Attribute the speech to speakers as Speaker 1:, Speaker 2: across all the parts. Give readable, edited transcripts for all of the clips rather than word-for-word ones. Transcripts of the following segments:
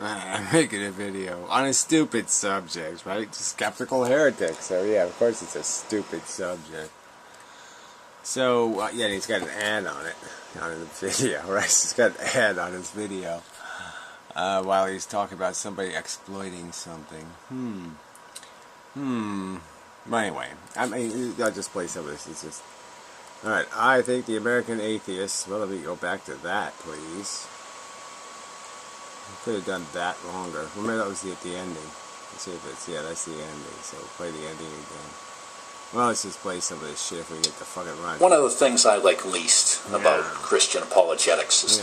Speaker 1: I'm making a video on a stupid subject, right? Skeptical heretic. So yeah, of course it's a stupid subject. So yeah, he's got an ad on it, on the video, right? He's got an ad on his video while he's talking about somebody exploiting something. But anyway, I mean, I'll just play some of this. It's just all right. I think the American atheists. Well, let me go back to that, please. Could have done that longer. Remember that was at the ending. Let's see if it's, yeah, that's the ending. So play the ending again. Well, let's just play some of this shit if we get the fucking run.
Speaker 2: One of the things I like least about Christian apologetics is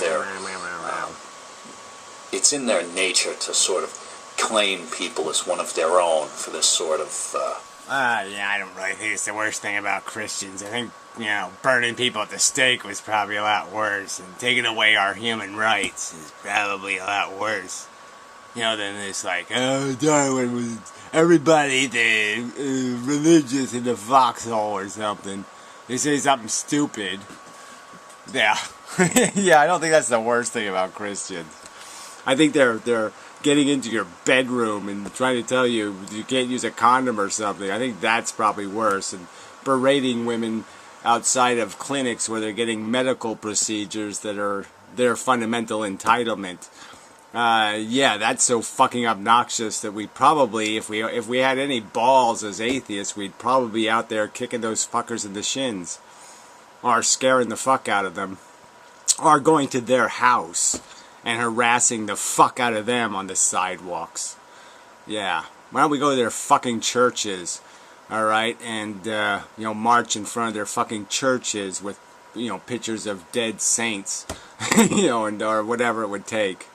Speaker 2: it's in their nature to sort of claim people as one of their own for this sort of...
Speaker 1: yeah, I don't really think it's the worst thing about Christians. I think, you know, burning people at the stake was probably a lot worse, and taking away our human rights is probably a lot worse. You know, than this, like, oh, Darwin was everybody the religious in the foxhole or something. They say something stupid. Yeah. Yeah, I don't think that's the worst thing about Christians. I think they're getting into your bedroom and trying to tell you you can't use a condom or something. I think that's probably worse. And berating women outside of clinics where they're getting medical procedures that are their fundamental entitlement. Yeah, that's so fucking obnoxious that we probably, if we had any balls as atheists, we'd probably be out there kicking those fuckers in the shins, or scaring the fuck out of them, or going to their house and harassing the fuck out of them on the sidewalks. Yeah, why don't we go to their fucking churches, alright, and, you know, march in front of their fucking churches with, you know, pictures of dead saints, you know, and, or whatever it would take.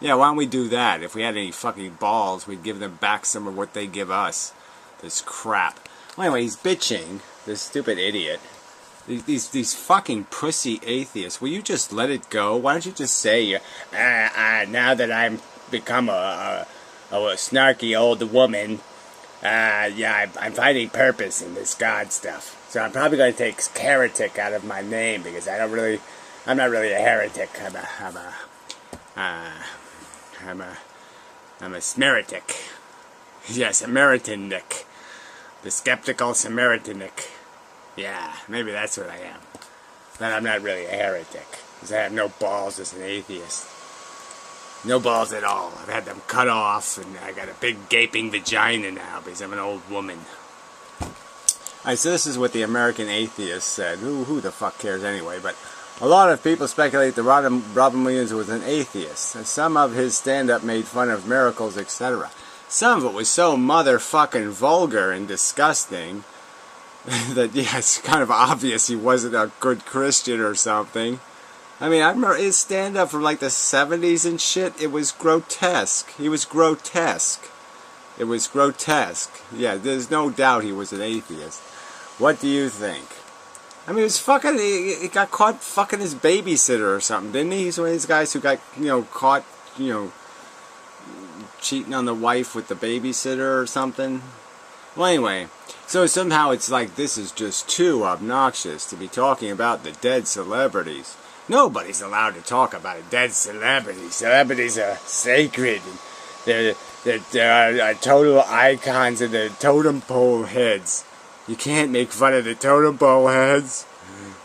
Speaker 1: Yeah, why don't we do that? If we had any fucking balls, we'd give them back some of what they give us. This crap. Well, anyway, he's bitching, this stupid idiot. These fucking pussy atheists, will you just let it go? Why don't you just say, now that I'm become a snarky old woman, yeah, I'm finding purpose in this God stuff. So I'm probably going to take heretic out of my name, because I'm not really a heretic. I'm a Samaritic. Yes, Samaritanic. The skeptical Samaritanic. Yeah, maybe that's what I am. But I'm not really a heretic, because I have no balls as an atheist. No balls at all. I've had them cut off, and I got a big gaping vagina now, because I'm an old woman. Alright, so this is what the American atheist said. Who the fuck cares anyway, but... A lot of people speculate that Robin Williams was an atheist. Some of his stand-up made fun of miracles, etc. Some of it was so motherfucking vulgar and disgusting that, yeah, it's kind of obvious he wasn't a good Christian or something. I mean, I remember his stand-up from like the 70s and shit. It was grotesque. He was grotesque. It was grotesque. Yeah, there's no doubt he was an atheist. What do you think? I mean, it was fucking, he got caught fucking his babysitter or something, didn't he? He's one of these guys who got, you know, caught, you know, cheating on the wife with the babysitter or something. Well, anyway, so somehow it's like, this is just too obnoxious to be talking about the dead celebrities. Nobody's allowed to talk about a dead celebrity. Celebrities are sacred. And they're total icons of the totem pole heads. You can't make fun of the totem pole heads.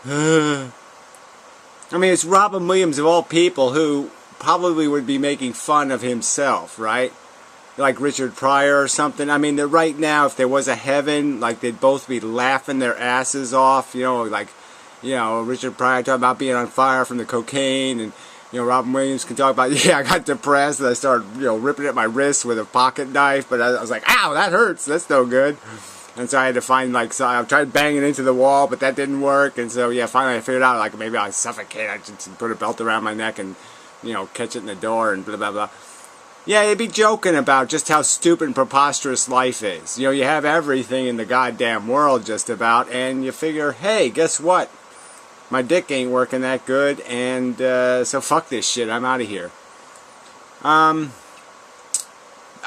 Speaker 1: I mean, it's Robin Williams of all people who probably would be making fun of himself, right? Like Richard Pryor or something. I mean, right now, if there was a heaven, like, they'd both be laughing their asses off, you know, like, you know, Richard Pryor talking about being on fire from the cocaine, and, you know, Robin Williams can talk about, yeah, I got depressed, and I started, you know, ripping at my wrist with a pocket knife, but I was like, ow, that hurts, that's no good. And so I had to find, like, so I tried banging into the wall, but that didn't work. And so, yeah, finally I figured out, like, maybe I'd suffocate. I just put a belt around my neck and, you know, catch it in the door and blah, blah, blah. Yeah, they'd be joking about just how stupid and preposterous life is. You know, you have everything in the goddamn world just about, and you figure, hey, guess what? My dick ain't working that good, and so fuck this shit. I'm out of here. I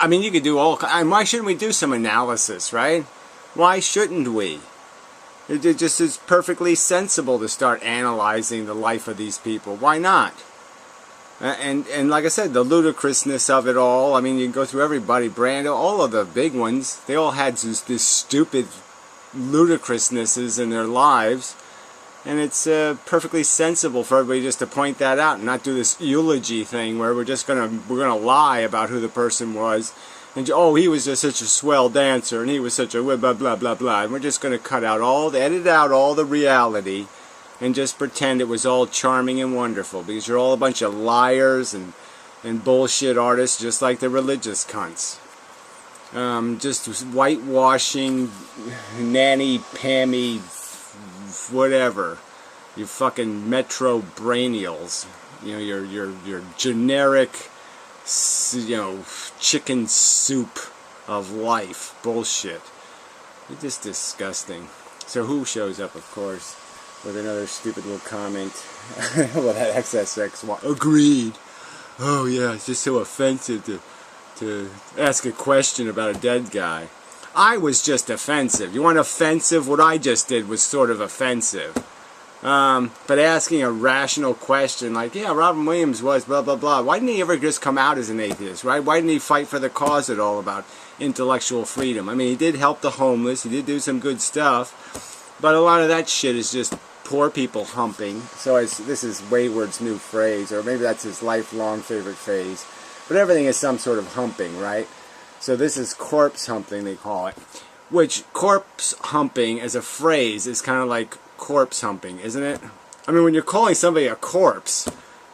Speaker 1: mean, you could do all... why shouldn't we do some analysis, right? Why shouldn't we? It just is perfectly sensible to start analyzing the life of these people. Why not? And like I said, the ludicrousness of it all. I mean, you can go through everybody, Brando, all of the big ones. They all had this stupid ludicrousnesses in their lives, and it's perfectly sensible for everybody just to point that out and not do this eulogy thing where we're gonna lie about who the person was, and oh, he was just such a swell dancer, and he was such a blah blah blah blah, and we're just gonna edit out all the reality, and just pretend it was all charming and wonderful, because you're all a bunch of liars and bullshit artists, just like the religious cunts. Just whitewashing, nanny-pammy, whatever. You fucking metro brainials. You know, your generic, you know, chicken soup of life. Bullshit. It's just disgusting. So who shows up, of course, with another stupid little comment? Well, that XSX agreed. Oh yeah, it's just so offensive to ask a question about a dead guy. I was just offensive. You want offensive? What I just did was sort of offensive. But asking a rational question like, yeah, Robin Williams was blah blah blah. Why didn't he ever just come out as an atheist, right? Why didn't he fight for the cause at all about intellectual freedom? I mean, he did help the homeless. He did do some good stuff. But a lot of that shit is just poor people humping. So this is Wayward's new phrase, or maybe that's his lifelong favorite phrase. But everything is some sort of humping, right? So this is corpse humping, they call it. Which, corpse humping as a phrase is kind of like corpse humping, isn't it? I mean, when you're calling somebody a corpse,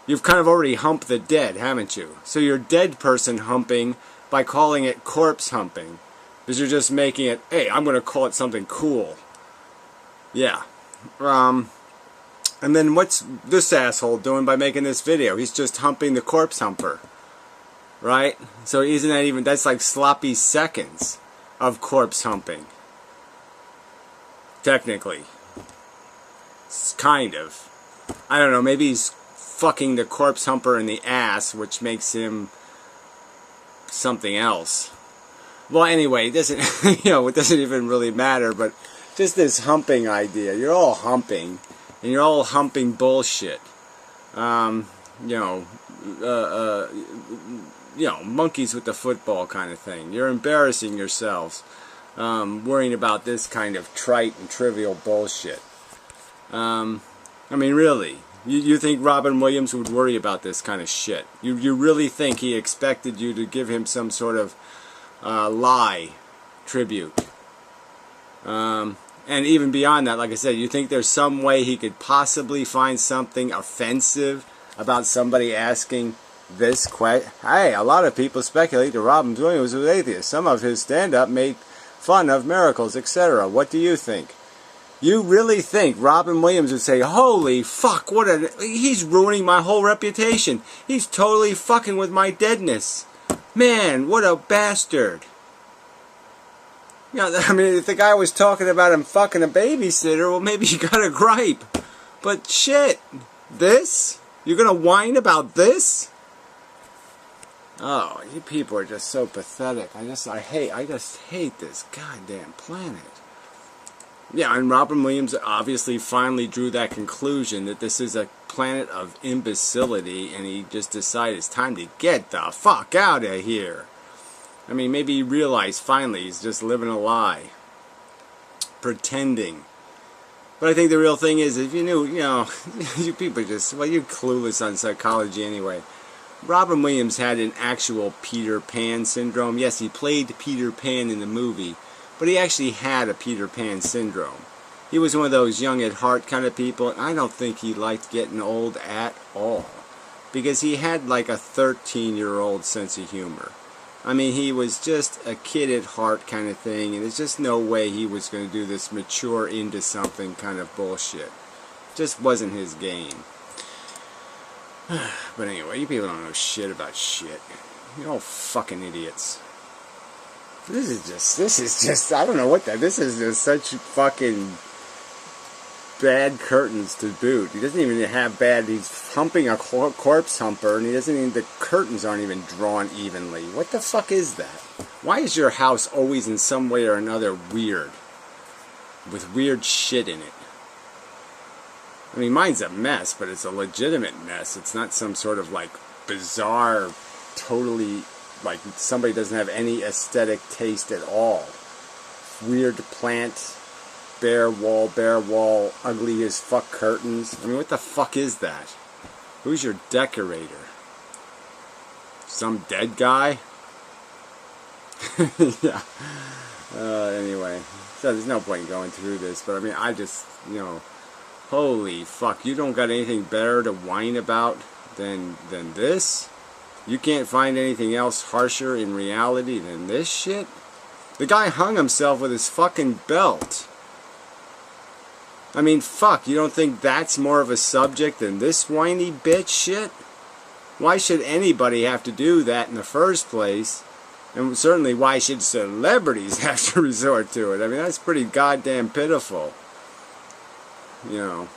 Speaker 1: you've kind of already humped the dead, haven't you? So you're dead person humping by calling it corpse humping. Because you're just making it, hey, I'm going to call it something cool. Yeah. And then what's this asshole doing by making this video? He's just humping the corpse humper. Right? So isn't that even, that's like sloppy seconds of corpse humping. Technically. It's kind of. I don't know, maybe he's fucking the corpse humper in the ass, which makes him something else. Well, anyway, it doesn't, you know, it doesn't even really matter, but just this humping idea. You're all humping, and you're all humping bullshit. You know, monkeys with the football kind of thing. You're embarrassing yourselves, worrying about this kind of trite and trivial bullshit. I mean, really, you think Robin Williams would worry about this kind of shit? You really think he expected you to give him some sort of lie tribute? And even beyond that, like I said, you think there's some way he could possibly find something offensive about somebody asking this question? Hey, a lot of people speculate that Robin Williams was atheist. Some of his stand-up made fun of miracles, etc. What do you think? You really think Robin Williams would say, holy fuck, he's ruining my whole reputation. He's totally fucking with my deadness. Man, what a bastard. You know, I mean, if the guy was talking about him fucking a babysitter, well, maybe you got a gripe. But shit, this? You're gonna whine about this? Oh, you people are just so pathetic. I just hate this goddamn planet. Yeah, and Robin Williams obviously finally drew that conclusion that this is a planet of imbecility, and he just decided it's time to get the fuck out of here. I mean, maybe he realized finally he's just living a lie. Pretending. But I think the real thing is, if you knew, you know, you people just, well, you're clueless on psychology anyway. Robin Williams had an actual Peter Pan syndrome. Yes, he played Peter Pan in the movie, but he actually had a Peter Pan syndrome. He was one of those young at heart kind of people, and I don't think he liked getting old at all. Because he had like a 13-year-old sense of humor. I mean, he was just a kid at heart kind of thing, and there's just no way he was going to do this mature into something kind of bullshit. Just wasn't his game. But anyway, you people don't know shit about shit. You're all fucking idiots. This is just, I don't know what that, this is just such fucking bad curtains to boot. He doesn't even have bad, he's humping a corpse humper, and he doesn't even, the curtains aren't even drawn evenly. What the fuck is that? Why is your house always in some way or another weird? With weird shit in it. I mean, mine's a mess, but it's a legitimate mess. It's not some sort of like bizarre, totally, like somebody doesn't have any aesthetic taste at all. Weird plant, bare wall, ugly as fuck curtains. I mean, what the fuck is that? Who's your decorator? Some dead guy? Yeah. Anyway, so there's no point in going through this, but I mean, I just, you know, holy fuck, you don't got anything better to whine about than this? You can't find anything else harsher in reality than this shit? The guy hung himself with his fucking belt. I mean, fuck, you don't think that's more of a subject than this whiny bitch shit? Why should anybody have to do that in the first place? And certainly, why should celebrities have to resort to it? I mean, that's pretty goddamn pitiful. You know,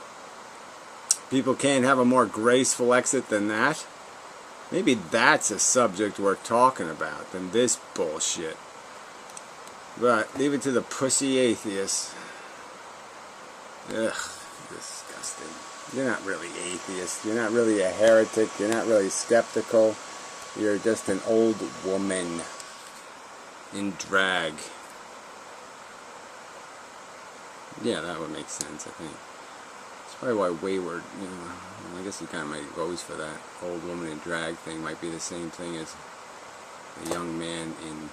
Speaker 1: people can't have a more graceful exit than that. Maybe that's a subject worth talking about than this bullshit. But leave it to the pussy atheists. Ugh, disgusting. You're not really atheist. You're not really a heretic. You're not really skeptical. You're just an old woman in drag. Yeah, that would make sense, I think. That's probably why wayward, you know, I guess he kind of might goes for that. Old woman in drag thing might be the same thing as a young man in...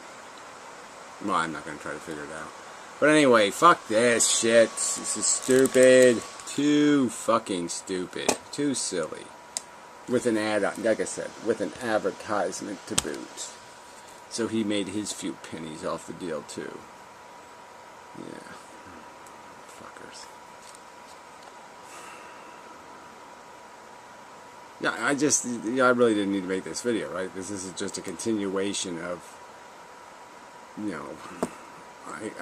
Speaker 1: Well, I'm not going to try to figure it out. But anyway, fuck this shit. This is stupid. Too fucking stupid. Too silly. With an ad, like I said, with an advertisement to boot. So he made his few pennies off the deal too. Yeah. Fuckers. Yeah, I really didn't need to make this video, right? This is just a continuation of, you know,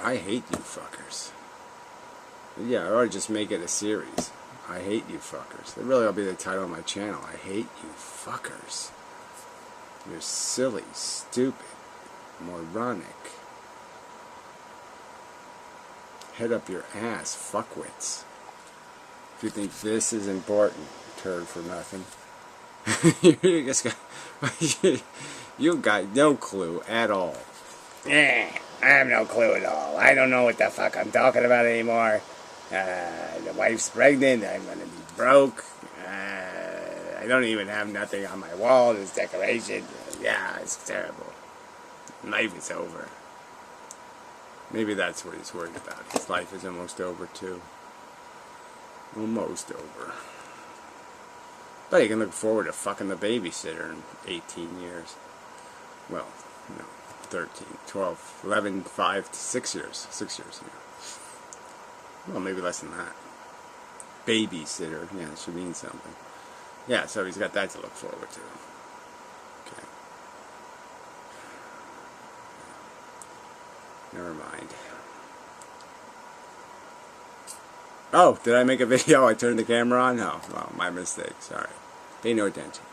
Speaker 1: I hate you fuckers. Yeah, or just make it a series. I hate you fuckers. That really will be the title of my channel. I hate you fuckers. You're silly, stupid, moronic. Head up your ass, fuckwits. If you think this is important, turd for nothing. You got no clue at all. I have no clue at all. I don't know what the fuck I'm talking about anymore. The wife's pregnant. I'm going to be broke. I don't even have nothing on my wall. There's decoration. Yeah, it's terrible. Life is over. Maybe that's what he's worried about. His life is almost over, too. Almost over. But he can look forward to fucking the babysitter in 18 years. Well, no. 13, 12, 11, 5, 6 years. 6 years, yeah. Well, maybe less than that. Babysitter, yeah, it should mean something. Yeah, so he's got that to look forward to. Okay. Never mind. Oh, did I make a video? I turned the camera on? No, well, my mistake, sorry. Pay no attention.